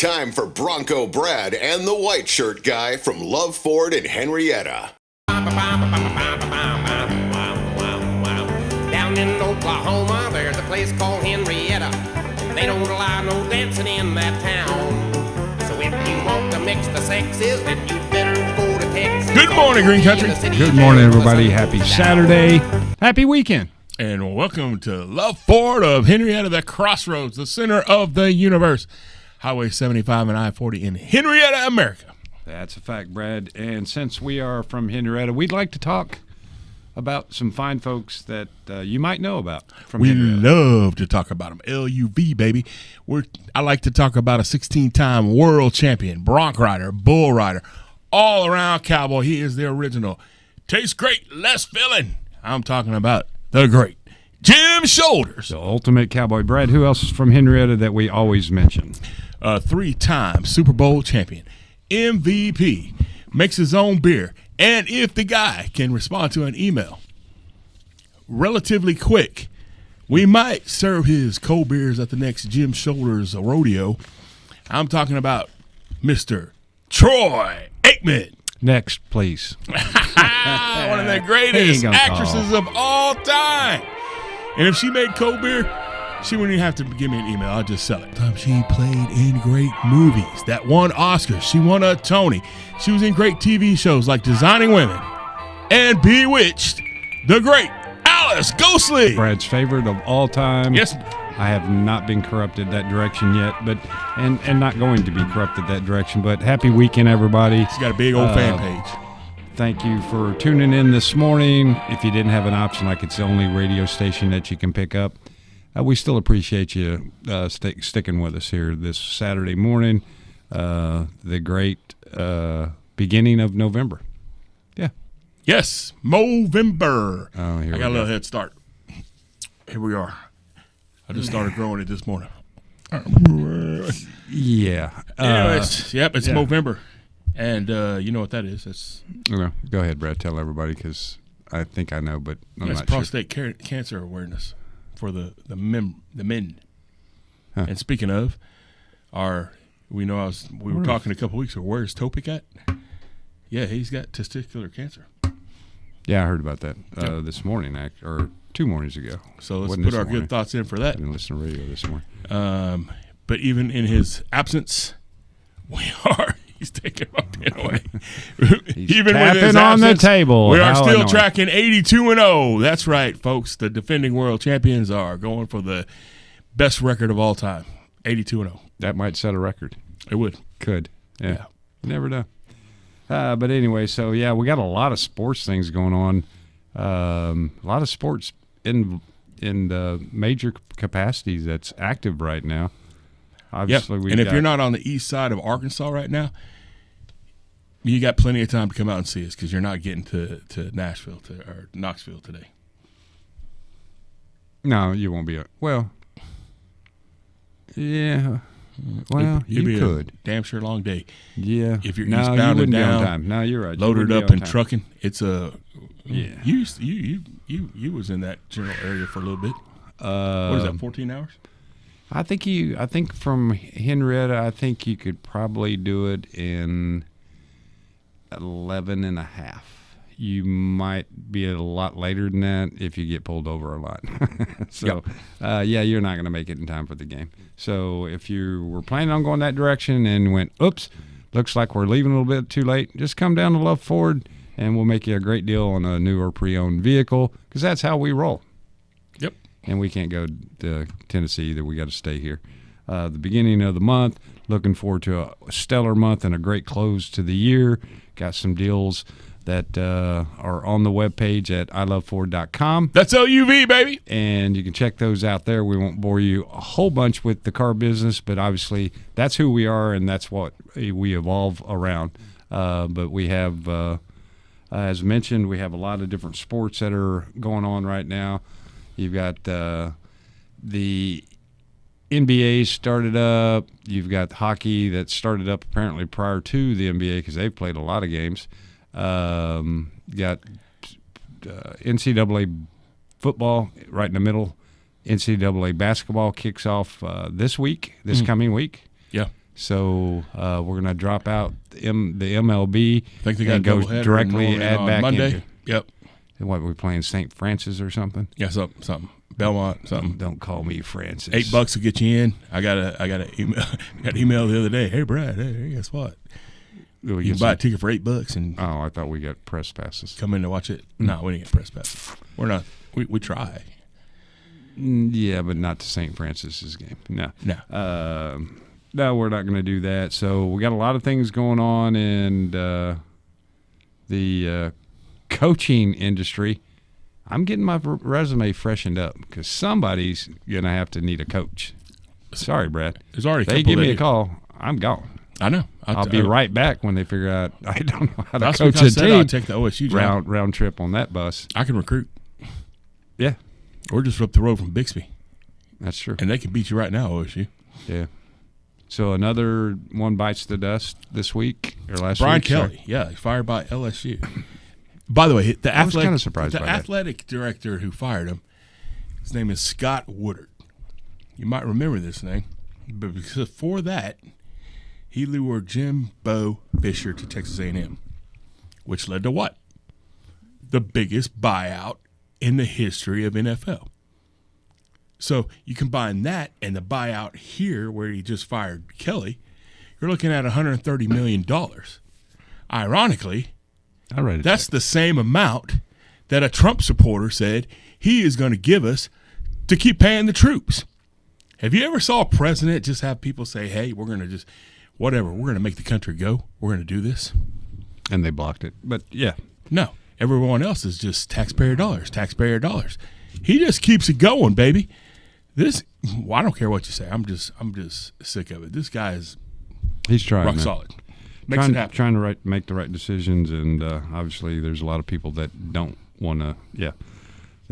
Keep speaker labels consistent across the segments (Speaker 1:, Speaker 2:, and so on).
Speaker 1: time for Bronco Brad and the white shirt guy from LUV Ford in Henryetta.
Speaker 2: Down in Oklahoma, there's a place called Henryetta. They don't allow no dancing in that town. So if you want to mix the sexes, then you better go to Texas.
Speaker 3: Good morning, Green Country.
Speaker 4: Good morning, everybody. Happy Saturday. Happy weekend.
Speaker 3: And welcome to LUV Ford of Henryetta, the crossroads, the center of the universe. Highway 75 and I-40 in Henryetta, America.
Speaker 4: That's a fact, Brad. And since we are from Henryetta, we'd like to talk about some fine folks that you might know about from Henryetta.
Speaker 3: We love to talk about them. LUV, baby. I like to talk about a 16-time world champion, bronc rider, bull rider, all-around cowboy. He is the original. Tastes great, less filling. I'm talking about the great Jim Shoulders.
Speaker 4: The ultimate cowboy. Brad, who else is from Henryetta that we always mention?
Speaker 3: 3-time Super Bowl champion, MVP, makes his own beer, and if the guy can respond to an email relatively quick, we might serve his cold beers at the next Jim Shoulders rodeo. I'm talking about Mr. Troy Aikman.
Speaker 4: Next, please.
Speaker 3: One of the greatest actresses of all time. And if she made cold beer, she wouldn't even have to give me an email. I'll just sell it. She played in great movies that won Oscars. She won a Tony. She was in great TV shows like Designing Women and Bewitched. The great Alice Ghostley.
Speaker 4: Brad's favorite of all time.
Speaker 3: Yes.
Speaker 4: I have not been corrupted that direction yet, but and not going to be corrupted that direction. But happy weekend, everybody.
Speaker 3: She's got a big old fan page.
Speaker 4: Thank you for tuning in this morning. If you didn't have an option, like it's the only radio station that you can pick up, we still appreciate you sticking with us here this Saturday morning, the great beginning of November. Yeah.
Speaker 3: Yes, Movember.
Speaker 4: Oh, here
Speaker 3: I got a little head start. Here we are. I just started growing it this morning.
Speaker 4: Yeah.
Speaker 3: Anyways, it's
Speaker 4: yeah.
Speaker 3: Movember. And you know what that is. That's
Speaker 4: Go ahead, Brad. Tell everybody, because I think I know, but I'm not sure.
Speaker 3: prostate cancer awareness for the men.
Speaker 4: Huh.
Speaker 3: And speaking of, we were talking a couple weeks ago. Where's Topic at? Yeah, he's got testicular cancer.
Speaker 4: Yeah, I heard about that this morning, or 2 mornings ago.
Speaker 3: So let's put our good thoughts in for that.
Speaker 4: I didn't listen to radio this morning.
Speaker 3: But even in his absence, he's taking my pen away.
Speaker 4: Even with his on absence, the table.
Speaker 3: We are still tracking 82-0. That's right, folks. The defending world champions are going for the best record of all time, 82-0.
Speaker 4: That might set a record.
Speaker 3: It would.
Speaker 4: Could. Yeah. You never know. But anyway, so yeah, we got a lot of sports things going on. A lot of sports in the major capacities that's active right now. Obviously,
Speaker 3: and if you're not on the east side of Arkansas right now, you got plenty of time to come out and see us, because you're not getting to Nashville or Knoxville today.
Speaker 4: No, you won't be. Well, yeah. Well, you could.
Speaker 3: A damn sure long day.
Speaker 4: Yeah.
Speaker 3: If you're eastbound and down,
Speaker 4: time. No, you're right.
Speaker 3: Loaded up and trucking, it's a.
Speaker 4: Yeah.
Speaker 3: You was in that general area for a little bit. What is that? 14 hours.
Speaker 4: I think from Henryetta, I think you could probably do it in 11 and a half. You might be a lot later than that if you get pulled over a lot. So, you're not going to make it in time for the game. So if you were planning on going that direction and went, oops, looks like we're leaving a little bit too late, just come down to LUV Ford and we'll make you a great deal on a new or pre-owned vehicle, because that's how we roll.
Speaker 3: Yep.
Speaker 4: And we can't go to Tennessee either. We got to stay here. The beginning of the month, looking forward to a stellar month and a great close to the year. Got some deals that are on the webpage at iloveford.com.
Speaker 3: That's LUV, baby.
Speaker 4: And you can check those out there. We won't bore you a whole bunch with the car business, but obviously that's who we are and that's what we evolve around. But we have, as mentioned, we have a lot of different sports that are going on right now. You've got the NBA started up. You've got hockey that started up apparently prior to the NBA, because they've played a lot of games. You got NCAA football right in the middle. NCAA basketball kicks off this coming week.
Speaker 3: Yeah.
Speaker 4: So we're going to drop out the MLB.
Speaker 3: I think they got
Speaker 4: and go
Speaker 3: doubleheader
Speaker 4: directly
Speaker 3: on
Speaker 4: add back
Speaker 3: Monday.
Speaker 4: into.
Speaker 3: Yep.
Speaker 4: And what, we're playing St. Francis or something?
Speaker 3: Yeah, something. Belmont, something.
Speaker 4: Don't call me Francis.
Speaker 3: $8 will get you in. I got an email the other day. Hey, Brad. Hey, guess what? You can buy a ticket for $8 and
Speaker 4: I thought we got press passes.
Speaker 3: come in to watch it. No, we didn't get press passes. We're not. We try.
Speaker 4: Yeah, but not to St. Francis's game. No. No, we're not going to do that. So we got a lot of things going on in the coaching industry. I'm getting my resume freshened up because somebody's going to have to need a coach. Sorry, Brad.
Speaker 3: There's already.
Speaker 4: They give me a call. I'm gone.
Speaker 3: I know.
Speaker 4: I'll be right back when they figure out I don't know how to
Speaker 3: That's
Speaker 4: coach
Speaker 3: because
Speaker 4: a
Speaker 3: I said
Speaker 4: team.
Speaker 3: I'll take the OSU job.
Speaker 4: Round trip on that bus.
Speaker 3: I can recruit.
Speaker 4: Yeah,
Speaker 3: We're just up the road from Bixby,
Speaker 4: that's true.
Speaker 3: and they can beat you right now, OSU.
Speaker 4: Yeah. So another one bites the dust this week or last
Speaker 3: Brian
Speaker 4: week.
Speaker 3: Kelly,
Speaker 4: Sorry.
Speaker 3: yeah, fired by LSU. By the way, the
Speaker 4: I was kinda surprised by that.
Speaker 3: athletic director who fired him, his name is Scott Woodard. You might remember this name, but before that, he lured Jimbo Fisher to Texas A&M, which led to what? The biggest buyout in the history of NFL. So you combine that and the buyout here where he just fired Kelly, you're looking at $130 million. Ironically, that's the same amount that a Trump supporter said he is going to give us to keep paying the troops. Have you ever saw a president just have people say, hey, we're going to just, whatever, we're going to make the country go. We're going to do this.
Speaker 4: And they blocked it. But, yeah.
Speaker 3: No. Everyone else is just taxpayer dollars, taxpayer dollars. He just keeps it going, baby. I don't care what you say. I'm just sick of it. This guy is
Speaker 4: he's trying
Speaker 3: rock solid. Makes it happen.
Speaker 4: Trying to make the right decisions, and obviously there's a lot of people that don't want to, they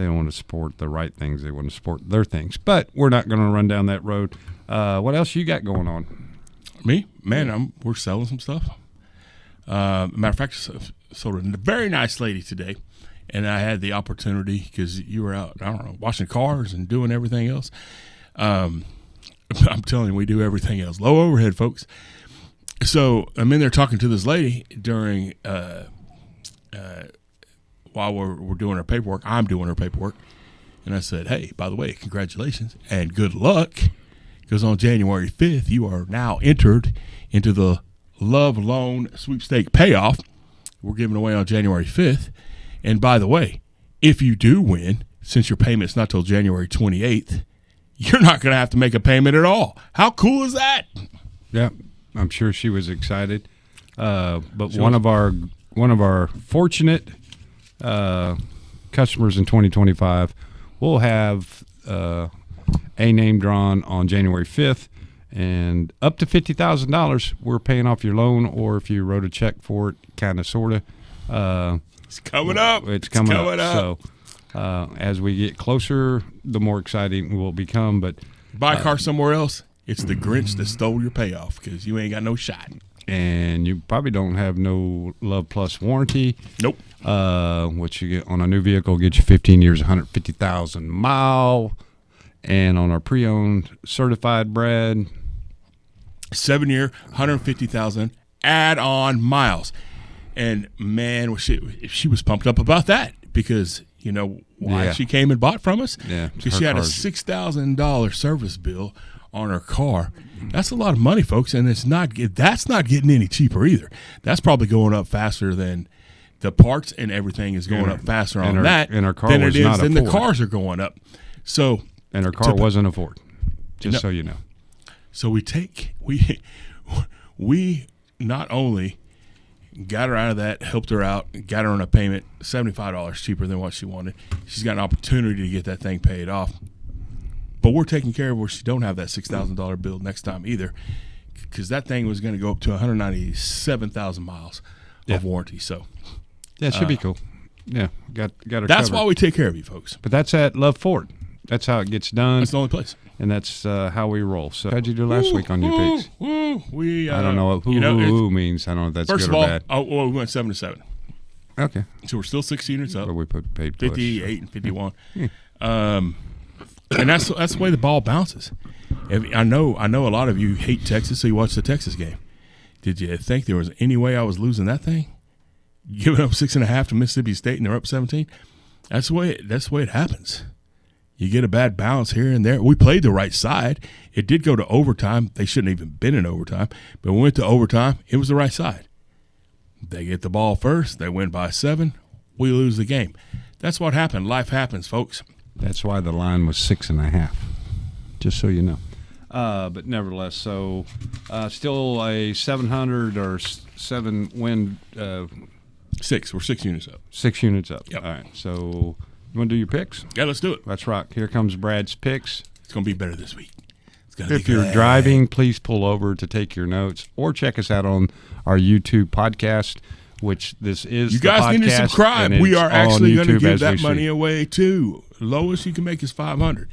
Speaker 4: don't want to support the right things. They want to support their things. But we're not going to run down that road. What else you got going on?
Speaker 3: Me? Man, we're selling some stuff. Matter of fact, sold a very nice lady today, and I had the opportunity because you were out, I don't know, washing cars and doing everything else. I'm telling you, we do everything else. Low overhead, folks. So I'm in there talking to this lady during while we're doing her paperwork. I'm doing her paperwork, and I said, "Hey, by the way, congratulations and good luck, because on January 5th you are now entered into the Love Loan Sweepstake Payoff. We're giving away on January 5th, and by the way, if you do win, since your payment's not till January 28th, you're not going to have to make a payment at all. How cool is that?"
Speaker 4: Yeah. I'm sure she was excited, but one of our fortunate customers in 2025 will have a name drawn on January 5th, and up to $50,000 we're paying off your loan, or if you wrote a check for it, kind of, sort of.
Speaker 3: It's coming up.
Speaker 4: It's coming up. So as we get closer, the more exciting it will become. But
Speaker 3: buy a car somewhere else. It's the Grinch that stole your payoff because you ain't got no shot.
Speaker 4: And you probably don't have no Love Plus warranty.
Speaker 3: Nope.
Speaker 4: Which you get on a new vehicle, get you 15 years, 150,000 mile. And on our pre-owned certified Brad,
Speaker 3: 7-year, 150,000 add-on miles. And man, she was pumped up about that because you know why she came and bought from us?
Speaker 4: Yeah.
Speaker 3: Because she had a $6,000 service bill on her car. That's a lot of money, folks, and that's not getting any cheaper either. That's probably going up faster than the parts and everything is going up faster on that
Speaker 4: and our car
Speaker 3: than
Speaker 4: was
Speaker 3: it is
Speaker 4: not a
Speaker 3: than the
Speaker 4: Ford.
Speaker 3: cars are going up. So
Speaker 4: and her car wasn't a Ford, just so you know.
Speaker 3: So we not only got her out of that, helped her out, got her on a payment $75 cheaper than what she wanted. She's got an opportunity to get that thing paid off. But we're taking care of where she don't have that $6,000 bill next time either, because that thing was going to go up to 197,000 miles of warranty. So
Speaker 4: it should be cool. Yeah, got her.
Speaker 3: That's
Speaker 4: covered.
Speaker 3: why we take care of you, folks.
Speaker 4: But that's at LUV Ford. That's how it gets done.
Speaker 3: That's the only place,
Speaker 4: and that's how we roll. So how'd you do last week on your picks?
Speaker 3: I
Speaker 4: don't know what who means. I don't know if that's
Speaker 3: first
Speaker 4: good
Speaker 3: of all,
Speaker 4: or bad.
Speaker 3: We went 7-7.
Speaker 4: Okay,
Speaker 3: so we're still 6 units up.
Speaker 4: But we paid push.
Speaker 3: 58 and 51. And that's the way the ball bounces. I know a lot of you hate Texas, so you watch the Texas game. Did you think there was any way I was losing that thing? Giving up 6.5 to Mississippi State and they're up 17? That's the way it happens. You get a bad bounce here and there. We played the right side. It did go to overtime. They shouldn't have even been in overtime. But when we went to overtime, it was the right side. They get the ball first. They win by 7. We lose the game. That's what happened. Life happens, folks.
Speaker 4: That's why the line was 6.5, just so you know. But nevertheless, so still a 700 or 7 win.
Speaker 3: 6. We're 6 units up.
Speaker 4: 6 units up.
Speaker 3: Yep.
Speaker 4: All right. So you want to do your picks?
Speaker 3: Yeah, let's do it.
Speaker 4: Let's rock. Here comes Brad's picks.
Speaker 3: It's going to be better this week.
Speaker 4: If you're driving, please pull over to take your notes or check us out on our YouTube podcast, which this is.
Speaker 3: You guys need to subscribe. We are actually going to give that money
Speaker 4: speak.
Speaker 3: away too. Lowest you can make is 500,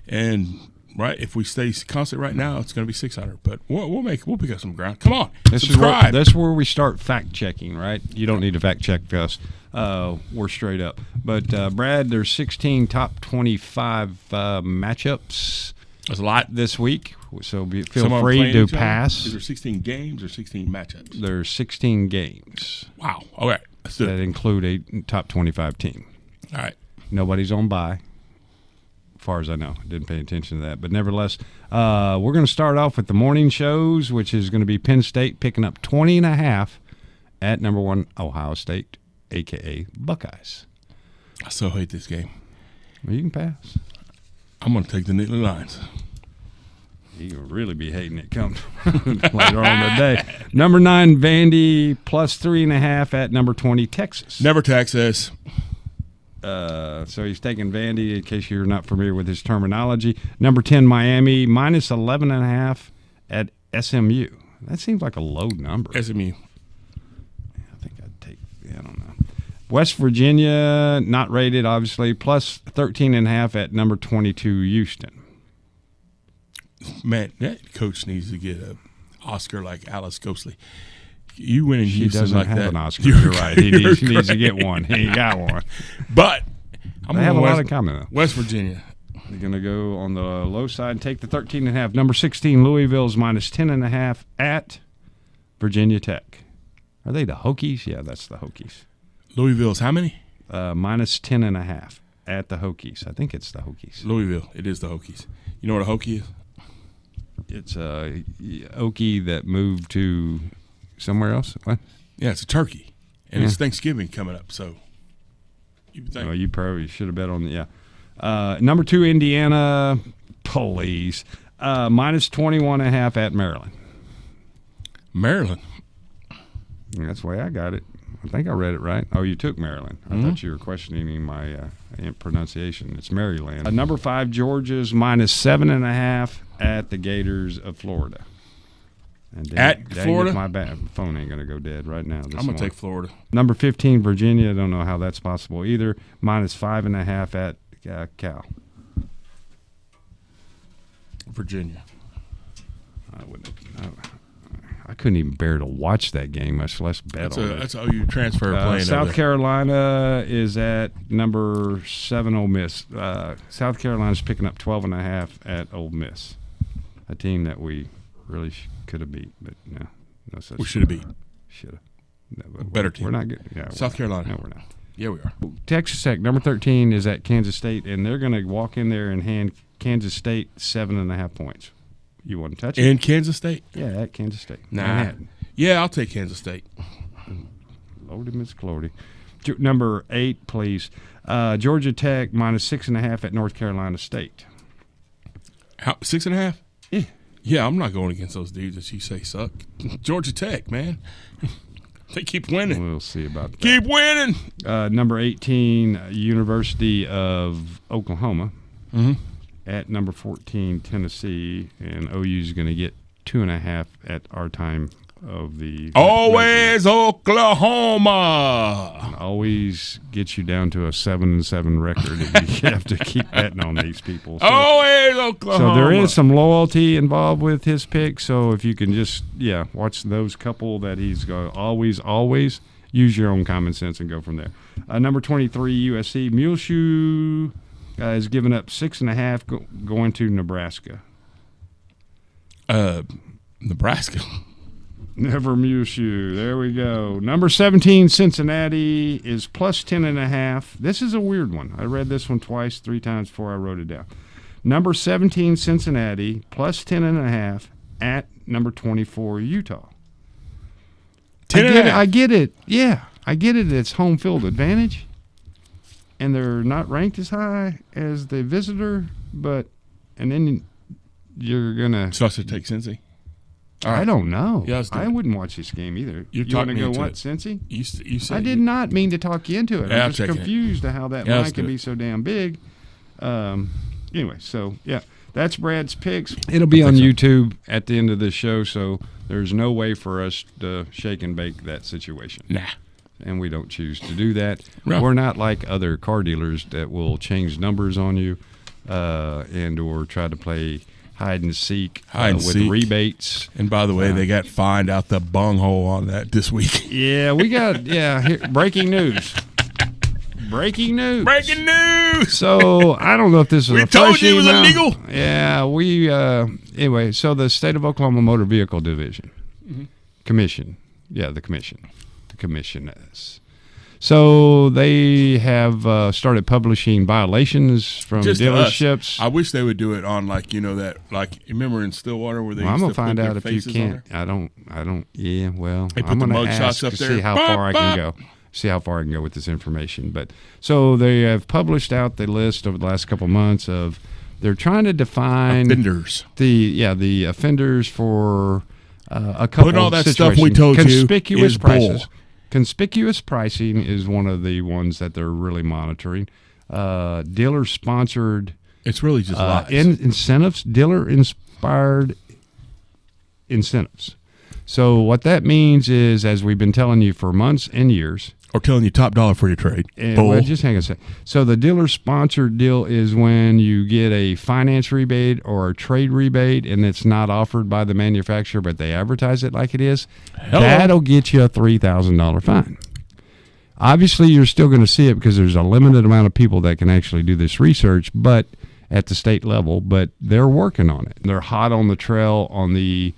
Speaker 3: and right if we stay constant right now, it's going to be 600. But we'll pick up some ground. Come on, subscribe.
Speaker 4: That's where we start fact checking, right? You don't need to fact check us. We're straight up. But Brad, there's 16 top 25 matchups.
Speaker 3: That's a lot
Speaker 4: this week, so feel free to pass.
Speaker 3: Is there 16 games or 16 matchups?
Speaker 4: There's 16 games.
Speaker 3: Wow. All right.
Speaker 4: That include a top 25 team.
Speaker 3: All right.
Speaker 4: Nobody's on bye, as far as I know. I didn't pay attention to that. But nevertheless, we're going to start off with the morning shows, which is going to be Penn State picking up 20.5 at number 1 Ohio State, a.k.a. Buckeyes.
Speaker 3: I so hate this game.
Speaker 4: Well, you can pass.
Speaker 3: I'm going to take the Nittany Lions.
Speaker 4: You'll really be hating it come later on the day. Number 9, Vandy, plus 3.5 at number 20, Texas.
Speaker 3: Never Texas.
Speaker 4: So he's taking Vandy, in case you're not familiar with his terminology. Number 10, Miami, minus 11.5 at SMU. That seems like a low number.
Speaker 3: SMU.
Speaker 4: I think I'd take, I don't know. West Virginia, not rated, obviously, plus 13.5 at number 22, Houston.
Speaker 3: Man, that coach needs to get an Oscar like Alice Ghostley. You win in
Speaker 4: She
Speaker 3: Houston
Speaker 4: doesn't
Speaker 3: like
Speaker 4: have
Speaker 3: that.
Speaker 4: An Oscar. You're right. He needs to get one. He ain't got one.
Speaker 3: But I'm
Speaker 4: going to have a lot of comment.
Speaker 3: West Virginia.
Speaker 4: They're going to go on the low side and take the 13.5. Number 16, Louisville's minus 10.5 at Virginia Tech. Are they the Hokies? Yeah, that's the Hokies.
Speaker 3: Louisville's how many?
Speaker 4: Minus 10.5 at the Hokies. I think it's the Hokies.
Speaker 3: Louisville. It is the Hokies. You know what a Hokie is?
Speaker 4: It's a Okie that moved to somewhere else. What?
Speaker 3: Yeah, it's a turkey, and it's Thanksgiving coming up. So you would think.
Speaker 4: Well, you probably should have bet on the number 2, Indiana Police, minus 21.5 at Maryland.
Speaker 3: Maryland.
Speaker 4: That's the way I got it. I think I read it right. Oh, you took Maryland. I thought you were questioning my pronunciation. It's Maryland. Number 5, Georgia's minus 7.5 at the Gators of Florida. And
Speaker 3: at Florida?
Speaker 4: My phone ain't going to go dead right now.
Speaker 3: I'm going to take Florida.
Speaker 4: Number 15, Virginia. I don't know how that's possible either. Minus 5.5 at Cal.
Speaker 3: Virginia.
Speaker 4: I couldn't even bear to watch that game, much less bet on it.
Speaker 3: That's how you transfer playing.
Speaker 4: South Carolina is at number 7, Ole Miss. South Carolina's picking up 12.5 at Ole Miss, a team that we really could have beat, but no such.
Speaker 3: We should have beat.
Speaker 4: Should have. No,
Speaker 3: better team.
Speaker 4: We're not good. Yeah,
Speaker 3: South Carolina.
Speaker 4: No, we're not.
Speaker 3: Yeah, we are.
Speaker 4: Texas Tech, number 13, is at Kansas State, and they're going to walk in there and hand Kansas State 7.5 points. You want to touch it?
Speaker 3: In Kansas State?
Speaker 4: Yeah, at Kansas State.
Speaker 3: Nah.
Speaker 4: Manhattan.
Speaker 3: Yeah, I'll take Kansas State.
Speaker 4: Lordy, Miss Clordy. Number 8, please. Georgia Tech minus 6.5 at North Carolina State.
Speaker 3: 6.5?
Speaker 4: Yeah.
Speaker 3: Yeah, I'm not going against those dudes that you say suck. Georgia Tech, man. They keep winning.
Speaker 4: We'll see about that.
Speaker 3: Keep winning.
Speaker 4: Number 18, University of Oklahoma. At number 14, Tennessee. And OU's going to get 2.5 at our time of the.
Speaker 3: Always Oklahoma.
Speaker 4: Always gets you down to a 7-7 record. You have to keep betting on these people. So,
Speaker 3: always Oklahoma.
Speaker 4: So there is some loyalty involved with his pick. So if you can just, watch those couple that he's going to always use your own common sense and go from there. Number 23, USC. Muleshoe is giving up 6.5 going to Nebraska.
Speaker 3: Nebraska.
Speaker 4: Never Mushu. There we go. Number 17, Cincinnati, is plus 10.5. This is a weird one. I read this one twice, 3 times before I wrote it down. Number 17, Cincinnati, plus 10.5 at number 24, Utah.
Speaker 3: 10.5.
Speaker 4: I get it. Yeah, I get it. It's home field advantage, and they're not ranked as high as the visitor. And then you're gonna.
Speaker 3: So I should take Cincy.
Speaker 4: I don't know.
Speaker 3: Yeah,
Speaker 4: I wouldn't watch this game either.
Speaker 3: You're
Speaker 4: you want to
Speaker 3: talking
Speaker 4: go
Speaker 3: into
Speaker 4: what,
Speaker 3: it.
Speaker 4: Cincy?
Speaker 3: You said
Speaker 4: I did not mean to talk you into it.
Speaker 3: Yeah,
Speaker 4: I'm just confused to how that line can be so damn big. Anyway, so yeah, that's Brad's picks. It'll be on YouTube at the end of the show, so there's no way for us to shake and bake that situation.
Speaker 3: Nah.
Speaker 4: And we don't choose to do that.
Speaker 3: No.
Speaker 4: We're not like other car dealers that will change numbers on you and or try to play hide and seek with rebates.
Speaker 3: And by the way, they got fined out the bunghole on that this week.
Speaker 4: Yeah, we got breaking news. Breaking news.
Speaker 3: Breaking news.
Speaker 4: So I don't know if this is
Speaker 3: we
Speaker 4: a
Speaker 3: told you it was
Speaker 4: email.
Speaker 3: illegal.
Speaker 4: Yeah, we anyway. So the State of Oklahoma Motor Vehicle Division Commission. Yeah, the commission. The commissioners. So they have started publishing violations from
Speaker 3: Just
Speaker 4: dealerships.
Speaker 3: I wish they would do it on remember in Stillwater where they used
Speaker 4: I'm gonna
Speaker 3: to
Speaker 4: find
Speaker 3: put their
Speaker 4: out if you
Speaker 3: faces
Speaker 4: can't.
Speaker 3: on there?
Speaker 4: I don't. Yeah, well,
Speaker 3: They put
Speaker 4: I'm
Speaker 3: the
Speaker 4: gonna
Speaker 3: mug
Speaker 4: ask
Speaker 3: shots up
Speaker 4: to
Speaker 3: there.
Speaker 4: see how
Speaker 3: Bop,
Speaker 4: far I can
Speaker 3: bop.
Speaker 4: go. See how far I can go with this information. But so they have published out the list over the last couple months of they're trying to define
Speaker 3: Offenders.
Speaker 4: the offenders for a couple
Speaker 3: Put all
Speaker 4: of
Speaker 3: that
Speaker 4: situations.
Speaker 3: stuff we told you
Speaker 4: Conspicuous
Speaker 3: is
Speaker 4: prices.
Speaker 3: bull.
Speaker 4: Conspicuous pricing is one of the ones that they're really monitoring. Dealer sponsored.
Speaker 3: It's really just lies.
Speaker 4: Incentives, dealer-inspired incentives. So what that means is, as we've been telling you for months and years,
Speaker 3: or telling you top dollar for your trade.
Speaker 4: well, just hang on a second. So the dealer-sponsored deal is when you get a finance rebate or a trade rebate, and it's not offered by the manufacturer, but they advertise it like it is.
Speaker 3: Hello.
Speaker 4: That'll get you a $3,000 fine. Obviously, you're still going to see it because there's a limited amount of people that can actually do this research, but at the state level. But they're working on it. They're hot on the trail on the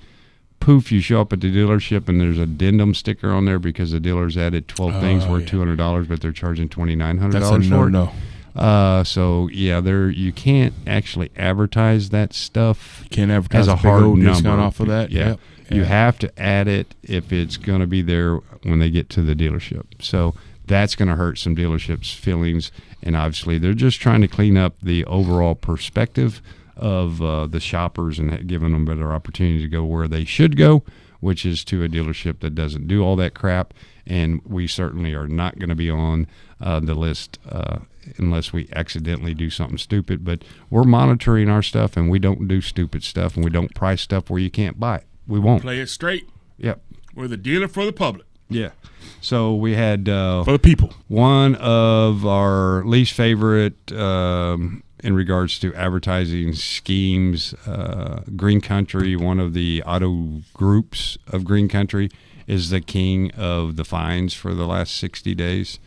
Speaker 4: poof. You show up at the dealership and there's a addendum sticker on there because the dealer's added 12 things worth $200, but they're charging $2,900
Speaker 3: That's a
Speaker 4: for it.
Speaker 3: no.
Speaker 4: So yeah, you can't actually advertise that stuff.
Speaker 3: You can't advertise
Speaker 4: as a
Speaker 3: a big
Speaker 4: hard
Speaker 3: old
Speaker 4: number
Speaker 3: discount off of that.
Speaker 4: Yeah.
Speaker 3: Yep.
Speaker 4: You have to add it if it's going to be there when they get to the dealership. So that's going to hurt some dealerships' feelings, and obviously they're just trying to clean up the overall perspective of the shoppers and giving them better opportunity to go where they should go, which is to a dealership that doesn't do all that crap. And we certainly are not going to be on the list unless we accidentally do something stupid. But we're monitoring our stuff, and we don't do stupid stuff, and we don't price stuff where you can't buy it. We won't.
Speaker 3: Play it straight.
Speaker 4: Yep.
Speaker 3: We're the dealer for the public.
Speaker 4: Yeah. So we had
Speaker 3: for the people.
Speaker 4: One of our least favorite in regards to advertising schemes, Green Country, one of the auto groups of Green Country, is the king of the fines for the last 60 days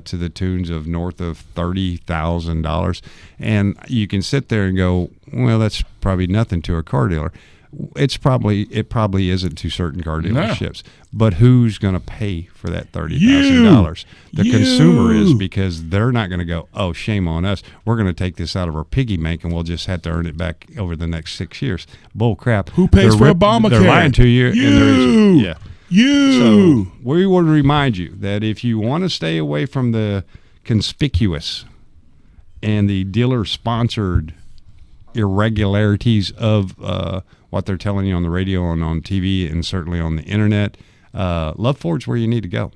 Speaker 4: to the tunes of north of $30,000. And you can sit there and go, well, that's probably nothing to a car dealer. It probably isn't to certain car dealerships, but who's going to pay for that $30,000? The consumer is, because they're not going to go, oh, shame on us. We're going to take this out of our piggy bank and we'll just have to earn it back over the next 6 years. Bull crap.
Speaker 3: Who pays for Obamacare?
Speaker 4: They're lying to you.
Speaker 3: You.
Speaker 4: So we would remind you that if you want to stay away from the conspicuous and the dealer-sponsored irregularities of what they're telling you on the radio and on TV and certainly on the internet, LUV Ford's where you need to go.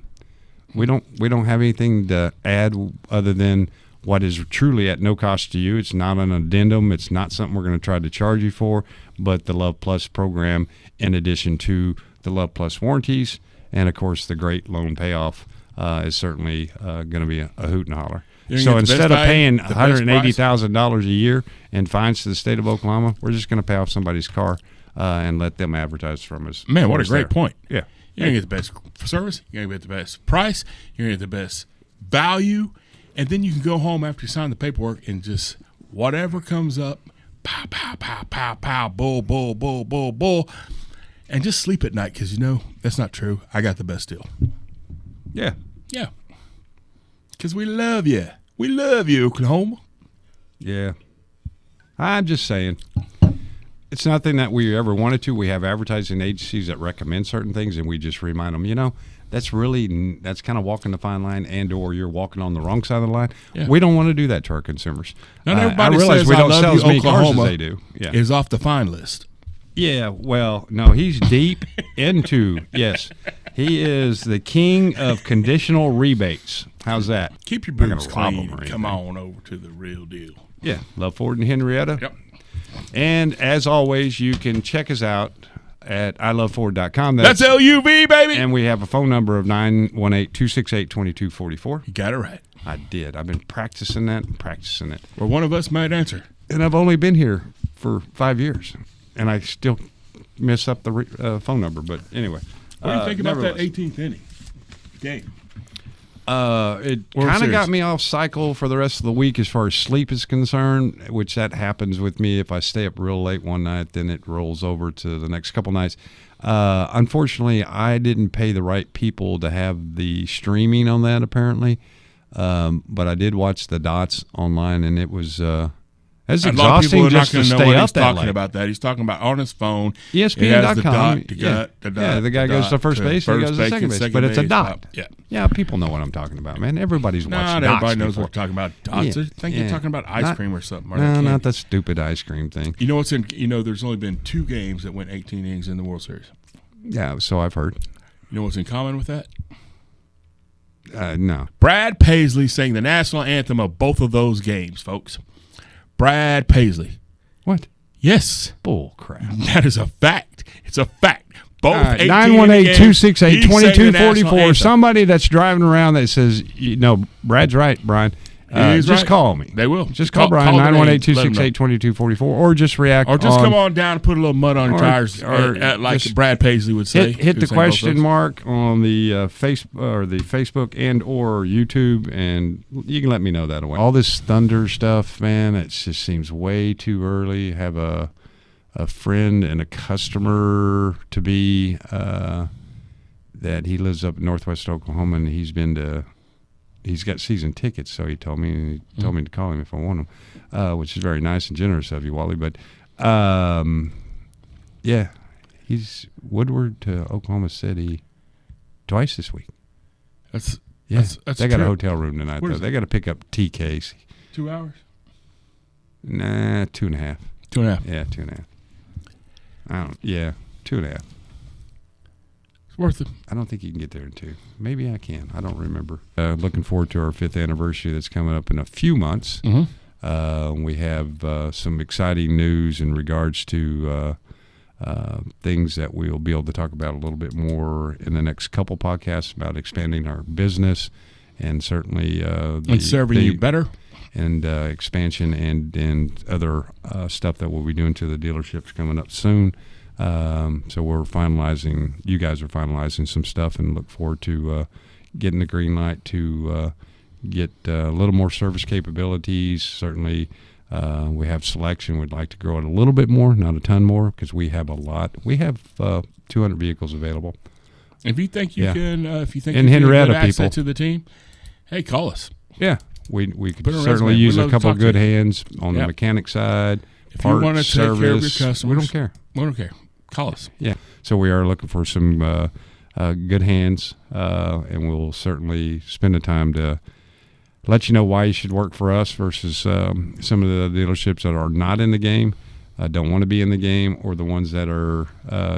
Speaker 4: We don't have anything to add other than what is truly at no cost to you. It's not an addendum. It's not something we're going to try to charge you for, but the LUV Plus program, in addition to the LUV Plus warranties and, of course, the great loan payoff, is certainly going to be a hoot and holler. So instead of paying $180,000 a year in fines to the state of Oklahoma, we're just going to pay off somebody's car and let them advertise from us.
Speaker 3: Man, what a great point.
Speaker 4: Yeah.
Speaker 3: You're going to get the best service. You're going to get the best price. You're going to get the best value. And then you can go home after you sign the paperwork and just whatever comes up, pow, pow, pow, pow, pow, bull, bull, bull, bull, bull, and just sleep at night because, that's not true. I got the best deal.
Speaker 4: Yeah.
Speaker 3: Yeah. Because we love you. We love you, Oklahoma.
Speaker 4: Yeah. I'm just saying. It's nothing that we ever wanted to. We have advertising agencies that recommend certain things, and we just remind them, that's kind of walking the fine line, and or you're walking on the wrong side of the line. Yeah. We don't want to do that to our consumers.
Speaker 3: Not everybody says
Speaker 4: we
Speaker 3: I
Speaker 4: don't
Speaker 3: love
Speaker 4: sell
Speaker 3: you,
Speaker 4: as many
Speaker 3: Oklahoma
Speaker 4: cars as they do. Yeah.
Speaker 3: Is off the fine list.
Speaker 4: Yeah, well, no, he's deep into, yes. He is the king of conditional rebates. How's that?
Speaker 3: Keep your boots clean. Come on over to the real deal.
Speaker 4: Yeah, LUV Ford and Henryetta.
Speaker 3: Yep.
Speaker 4: And as always, you can check us out at iloveford.com.
Speaker 3: That's LUV, baby.
Speaker 4: And we have a phone number of 918-268-2244.
Speaker 3: You got it right.
Speaker 4: I did. I've been practicing it.
Speaker 3: Or one of us might answer.
Speaker 4: And I've only been here for 5 years, and I still mess up the phone number. But anyway.
Speaker 3: What do you think about that 18th inning game?
Speaker 4: It kind of got me off cycle for the rest of the week as far as sleep is concerned, which that happens with me. If I stay up real late one night, then it rolls over to the next couple nights. Unfortunately, I didn't pay the right people to have the streaming on that, apparently. But I did watch the dots online, and it was it's exhausting just to stay up that late.
Speaker 3: About that. He's talking about on his phone.
Speaker 4: ESPN.com.
Speaker 3: The
Speaker 4: guy goes to first base, and he goes to second base. But it's a dot.
Speaker 3: Yeah,
Speaker 4: people know what I'm talking about, man. Everybody's watched dots.
Speaker 3: Not everybody knows
Speaker 4: before.
Speaker 3: what we're talking about. Dots. I think you're talking about ice cream or something.
Speaker 4: No, not the stupid ice cream thing.
Speaker 3: You know what's in? There's only been 2 games that went 18 innings in the World Series.
Speaker 4: Yeah, so I've heard.
Speaker 3: You know what's in common with that?
Speaker 4: No.
Speaker 3: Brad Paisley sang the national anthem of both of those games, folks. Brad Paisley.
Speaker 4: What?
Speaker 3: Yes.
Speaker 4: Bull crap.
Speaker 3: That is a fact. It's a fact. Both
Speaker 4: 918-268-2244. Somebody that's driving around that says, Brad's right, Brian. Just
Speaker 3: right.
Speaker 4: Call me.
Speaker 3: They will.
Speaker 4: Just call Brian, 918-268-2244, or just react.
Speaker 3: Or just come on down and put a little mud on your tires, like Brad Paisley would say.
Speaker 4: Hit the question mark on the Facebook and or YouTube, and you can let me know that away. All this thunder stuff, man, it just seems way too early. Have a friend and a customer to be that he lives up in northwest Oklahoma, and he's got season tickets, so he told me to call him if I want him, which is very nice and generous of you, Wally. But yeah, he's Woodward to Oklahoma City twice this week.
Speaker 3: That's
Speaker 4: they got a hotel room tonight, though. They got to pick up TKs.
Speaker 3: 2 hours?
Speaker 4: Nah, 2.5.
Speaker 3: 2.5.
Speaker 4: Yeah, 2.5. 2.5.
Speaker 3: It's worth it.
Speaker 4: I don't think you can get there in 2. Maybe I can. I don't remember. Looking forward to our 5th anniversary that's coming up in a few months. Mm-hmm. We have some exciting news in regards to things that we'll be able to talk about a little bit more in the next couple podcasts about expanding our business, and certainly
Speaker 3: and serving you better,
Speaker 4: and expansion and other stuff that we'll be doing to the dealerships coming up soon. So we're finalizing. You guys are finalizing some stuff, and look forward to getting the green light to get a little more service capabilities. Certainly, we have selection. We'd like to grow it a little bit more, not a ton more, because we have a lot. We have 200 vehicles available.
Speaker 3: If you think you can, if you think
Speaker 4: and
Speaker 3: you can
Speaker 4: Henryetta
Speaker 3: be a good
Speaker 4: people
Speaker 3: asset to the team, hey, call us.
Speaker 4: Yeah, we could certainly use a couple of good hands on the mechanic side.
Speaker 3: If you want to take care of your customers,
Speaker 4: we don't care.
Speaker 3: We don't care. Call us.
Speaker 4: Yeah. So we are looking for some good hands, and we'll certainly spend the time to let you know why you should work for us versus some of the dealerships that are not in the game, don't want to be in the game, or the ones that are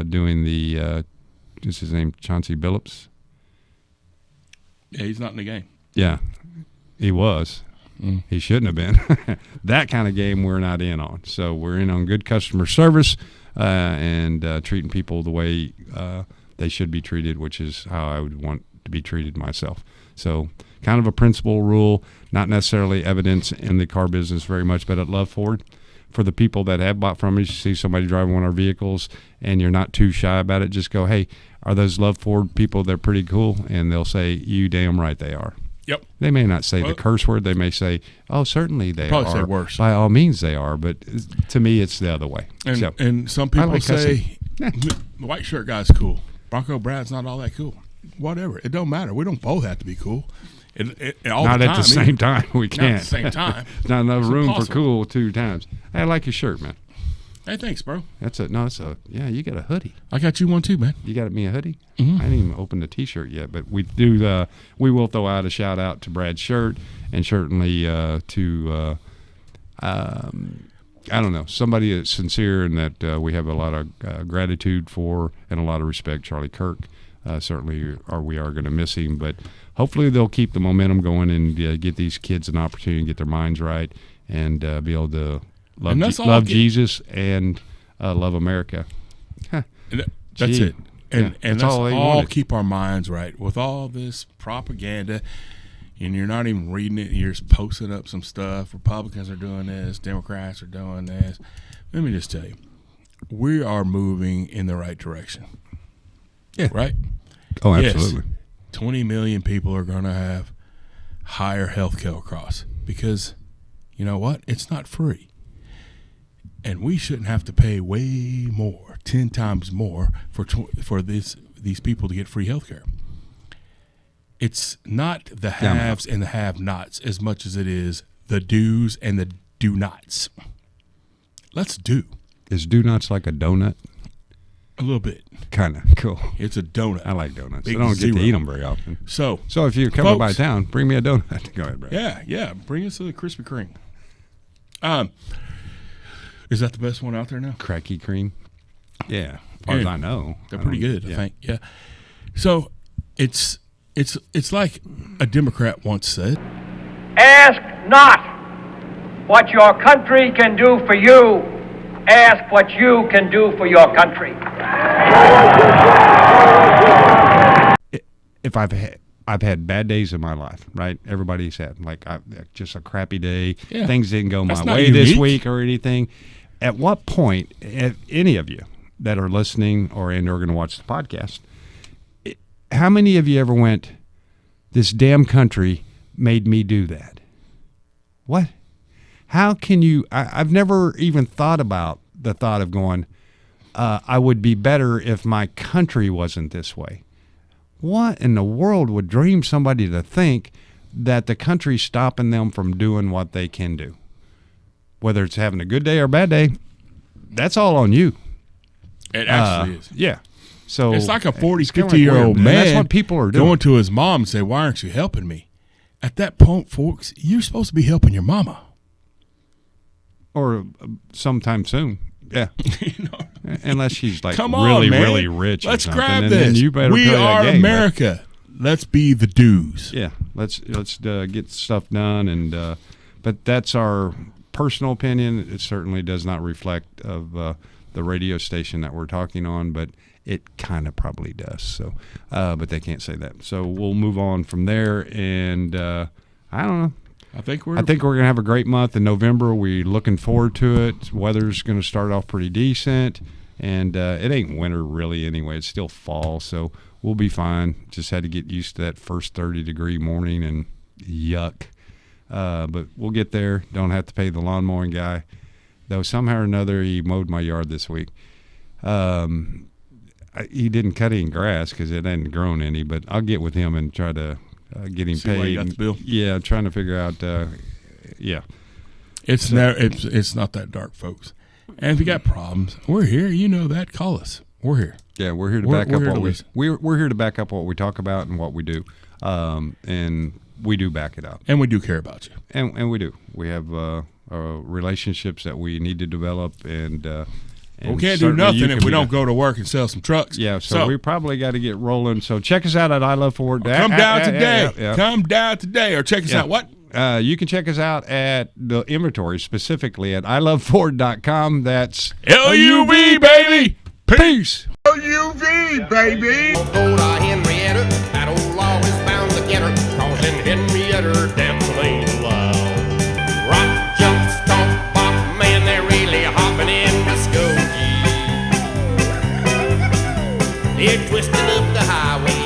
Speaker 4: doing the what's his name, Chauncey Billups?
Speaker 3: Yeah, he's not in the game.
Speaker 4: Yeah, he was. He shouldn't have been. That kind of game we're not in on. So we're in on good customer service and treating people the way they should be treated, which is how I would want to be treated myself. So kind of a principle rule, not necessarily evidence in the car business very much, but at LUV Ford, for the people that have bought from us, you see somebody driving one of our vehicles and you're not too shy about it, just go, hey, are those LUV Ford people? They're pretty cool. And they'll say, you damn right they are.
Speaker 3: Yep.
Speaker 4: They may not say the curse word. They may say, "Oh, certainly they
Speaker 3: probably
Speaker 4: are."
Speaker 3: say worse.
Speaker 4: By all means, they are. But to me, it's the other way.
Speaker 3: And some people
Speaker 4: like
Speaker 3: say the white shirt guy's cool. Bronco Brad's not all that cool. Whatever. It don't matter. We don't both have to be cool.
Speaker 4: Not at the same time. We can't.
Speaker 3: Not at the same time.
Speaker 4: Not enough room
Speaker 3: impossible.
Speaker 4: for cool 2 times. Hey, I like your shirt, man.
Speaker 3: Hey, thanks, bro.
Speaker 4: You got a hoodie.
Speaker 3: I got you one too, man.
Speaker 4: You got me a hoodie?
Speaker 3: Mm-hmm.
Speaker 4: I didn't even open the T-shirt yet, but we will throw out a shout out to Brad's shirt, and certainly to I don't know, somebody that's sincere and that we have a lot of gratitude for and a lot of respect. Charlie Kirk, certainly we are going to miss him, but hopefully they'll keep the momentum going and get these kids an opportunity to get their minds right and be able to love Jesus and love America.
Speaker 3: That's it. And
Speaker 4: that's
Speaker 3: let's
Speaker 4: all they
Speaker 3: all
Speaker 4: wanted.
Speaker 3: keep our minds right with all this propaganda. And you're not even reading it. You're just posting up some stuff. Republicans are doing this. Democrats are doing this. Let me just tell you, we are moving in the right direction.
Speaker 4: Yeah.
Speaker 3: Right?
Speaker 4: Oh, absolutely.
Speaker 3: Yes, 20 million people are going to have higher health care costs because, you know what? It's not free. And we shouldn't have to pay way more, 10 times more, for these people to get free health care. It's not the haves and the have-nots as much as it is the do's and the do-nots. Let's do.
Speaker 4: Is do-nots like a donut?
Speaker 3: A little bit.
Speaker 4: Kind of. Cool.
Speaker 3: It's a donut.
Speaker 4: I like donuts.
Speaker 3: Big
Speaker 4: I don't get
Speaker 3: zero.
Speaker 4: to eat them very often.
Speaker 3: So
Speaker 4: if you're coming by
Speaker 3: folks,
Speaker 4: town, bring me a donut. Go ahead, Brad.
Speaker 3: Yeah. Bring us to the Krispy Kreme. Is that the best one out there now?
Speaker 4: Cracky cream. Yeah. As far as I know.
Speaker 3: They're pretty good, I think. Yeah. So it's like a Democrat once said.
Speaker 5: Ask not what your country can do for you. Ask what you can do for your country.
Speaker 4: If I've had bad days in my life, right? Everybody's had just a crappy day.
Speaker 3: Yeah.
Speaker 4: Things didn't go my
Speaker 3: That's not
Speaker 4: way this
Speaker 3: unique.
Speaker 4: week or anything. At what point, if any of you that are listening or going to watch the podcast, how many of you ever went, this damn country made me do that? What? How can you? I've never even thought about the thought of going, I would be better if my country wasn't this way. What in the world would dream somebody to think that the country's stopping them from doing what they can do? Whether it's having a good day or a bad day, that's all on you.
Speaker 3: It actually is.
Speaker 4: Yeah. So
Speaker 3: it's like a 40,
Speaker 4: it's kinda
Speaker 3: 50-year-old
Speaker 4: weird,
Speaker 3: man.
Speaker 4: That's what people are doing.
Speaker 3: Going to his mom and say, "Why aren't you helping me?" At that point, folks, you're supposed to be helping your mama.
Speaker 4: Or sometime soon. Yeah. Unless she's like
Speaker 3: Come on,
Speaker 4: really,
Speaker 3: man.
Speaker 4: really rich.
Speaker 3: Let's
Speaker 4: or something,
Speaker 3: grab
Speaker 4: and
Speaker 3: this.
Speaker 4: Then you better
Speaker 3: We
Speaker 4: play that
Speaker 3: are
Speaker 4: game,
Speaker 3: America. Let's be the dudes.
Speaker 4: Yeah. Let's get stuff done. And but that's our personal opinion. It certainly does not reflect of the radio station that we're talking on, but it kind of probably does. So, but they can't say that. So we'll move on from there. And I don't know.
Speaker 3: I think we're
Speaker 4: going to have a great month in November. We're looking forward to it. Weather's going to start off pretty decent, and it ain't winter really anyway. It's still fall, so we'll be fine. Just had to get used to that first 30-degree morning and yuck. But we'll get there. Don't have to pay the lawn mowing guy, though somehow or another he mowed my yard this week. He didn't cut any grass because it hadn't grown any, but I'll get with him and try to get him
Speaker 3: See
Speaker 4: paid.
Speaker 3: why you got the bill?
Speaker 4: Yeah, trying to figure out. Yeah,
Speaker 3: It's not that dark, folks. And if you got problems, we're here. You know that. Call us. We're here.
Speaker 4: Yeah, we're here to back
Speaker 3: we're
Speaker 4: up
Speaker 3: here
Speaker 4: what
Speaker 3: to
Speaker 4: we
Speaker 3: listen.
Speaker 4: we're here to back up what we talk about and what we do, and we do back it up,
Speaker 3: And we do care about you.
Speaker 4: and we do. We have relationships that we need to develop, and
Speaker 3: We can't do nothing if we don't go to work and sell some trucks.
Speaker 4: Yeah, so we probably got to get rolling. So check us out at I Love Ford.
Speaker 3: come down today.
Speaker 4: Yeah.
Speaker 3: Come down today, or check us out. What?
Speaker 4: You can check us out at the inventory, specifically at iloveford.com. That's
Speaker 3: LUV, baby.
Speaker 4: Peace.
Speaker 3: LUV, baby.
Speaker 2: Go to Henryetta, that old law is bound to get her, 'cause in Henryetta, dancing ain't allowed. Rock, jump, stomp, bop, man, they're really hopping in Mustaches. They're twisting up the highway